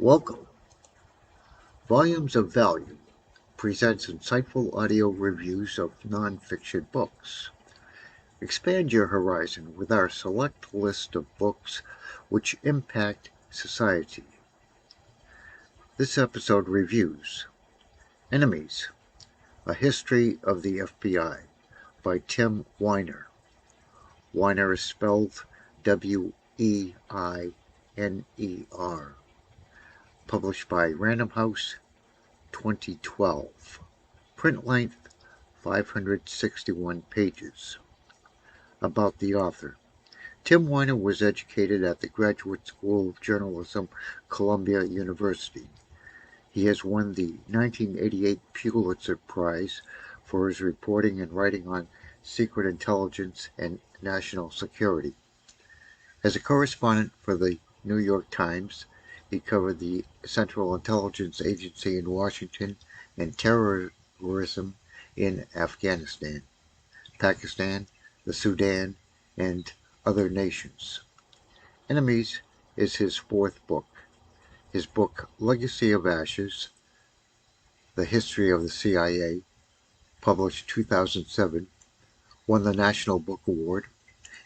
Welcome. Volumes of Value presents insightful audio reviews of nonfiction books. Expand your horizon with our select list of books which impact society. This episode reviews Enemies, A History of the FBI by Tim Weiner. Weiner is spelled W-E-I-N-E-R. Published by Random House, 2012. Print length, 561 pages. About the author. Tim Weiner was educated at the Graduate School of Journalism, Columbia University. He has won the 1988 Pulitzer Prize for his reporting and writing on secret intelligence and national security. As a correspondent for the New York Times, he covered the Central Intelligence Agency in Washington and terrorism in Afghanistan, Pakistan, the Sudan, and other nations. Enemies is his fourth book. His book, Legacy of Ashes, The History of the CIA, published 2007, won the National Book Award,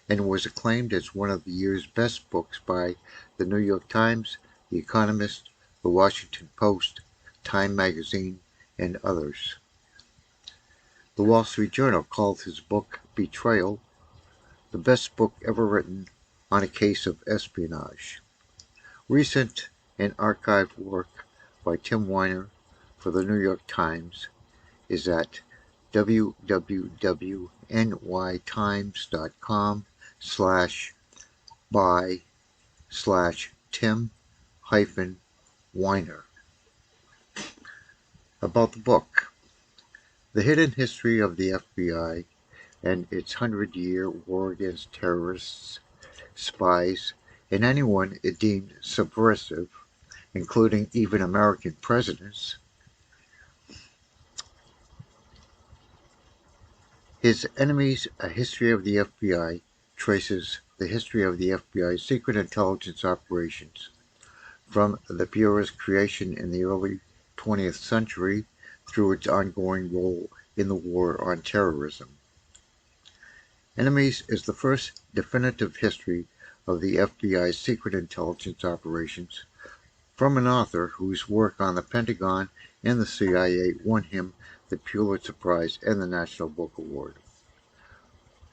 and was acclaimed as one of the year's best books by the New York Times, The Economist, The Washington Post, Time Magazine, and others. The Wall Street Journal called his book, Betrayal, the best book ever written on a case of espionage. Recent and archived work by Tim Weiner for the New York Times is at www.nytimes.com/by/Tim-Weiner. About the book. The Hidden History of the FBI and its 100-year war against terrorists, spies, and anyone it deemed subversive, including even American presidents. His Enemies, A History of the FBI, traces the history of the FBI's secret intelligence operations from the Bureau's creation in the early 20th century through its ongoing role in the war on terrorism. Enemies is the first definitive history of the FBI's secret intelligence operations from an author whose work on the Pentagon and the CIA won him the Pulitzer Prize and the National Book Award.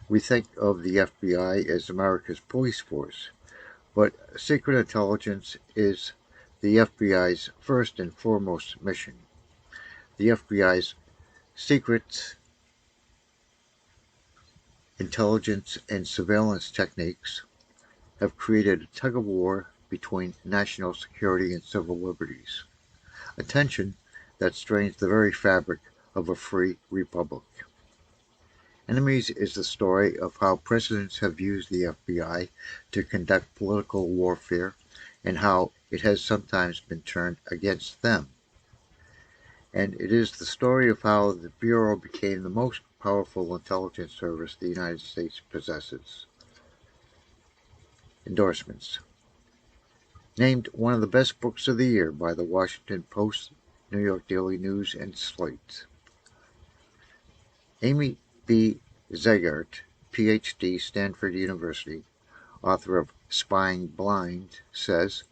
We think of the FBI as America's police force, but secret intelligence is the FBI's first and foremost mission. The FBI's secret intelligence and surveillance techniques have created a tug-of-war between national security and civil liberties, a tension that strains the very fabric of a free republic. Enemies is the story of how presidents have used the FBI to conduct political warfare and how it has sometimes been turned against them. And it is the story of how the Bureau became the most powerful intelligence service the United States possesses. Endorsements. Named one of the best books of the year by the Washington Post, New York Daily News, and Slate. Amy B. Zegart, Ph.D., Stanford University, author of Spying Blind, says,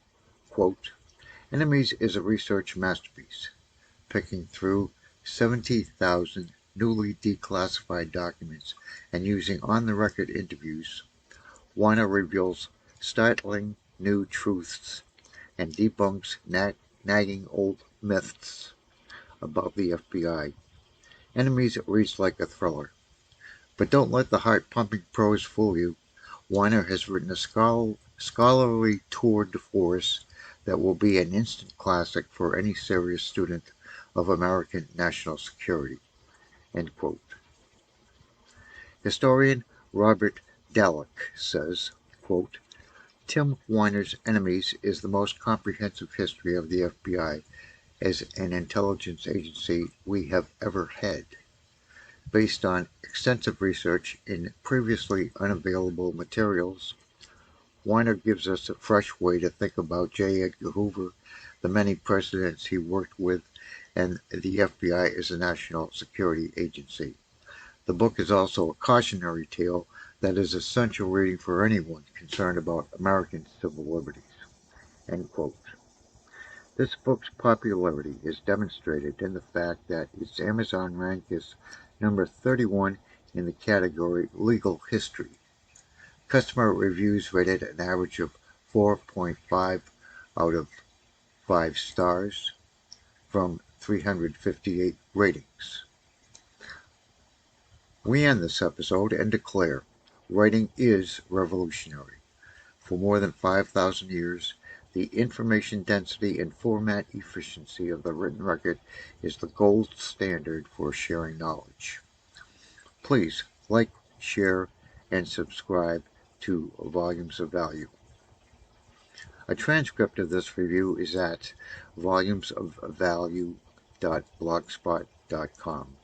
quote, Enemies is a research masterpiece, picking through 70,000 newly declassified documents and using on-the-record interviews. Weiner reveals startling new truths and debunks nagging old myths about the FBI. Enemies reads like a thriller. But don't let the heart-pumping prose fool you. Weiner has written a scholarly tour de force that will be an instant classic for any serious student of American national security. End quote. Historian Robert Dallek says, quote, Tim Weiner's Enemies is the most comprehensive history of the FBI as an intelligence agency we have ever had. Based on extensive research in previously unavailable materials, Weiner gives us a fresh way to think about J. Edgar Hoover, the many presidents he worked with, and the FBI is a national security agency. The book is also a cautionary tale that is essential reading for anyone concerned about American civil liberties. End quote. This book's popularity is demonstrated in the fact that its Amazon rank is number 31 in the category Legal History. Customer reviews rated an average of 4.5 out of 5 stars from 358 ratings. We end this episode and declare writing is revolutionary. For more than 5,000 years, the information density and format efficiency of the written record is the gold standard for sharing knowledge. Please like, share, and subscribe to Volumes of Value. A transcript of this review is at volumesofvalue.blogspot.com.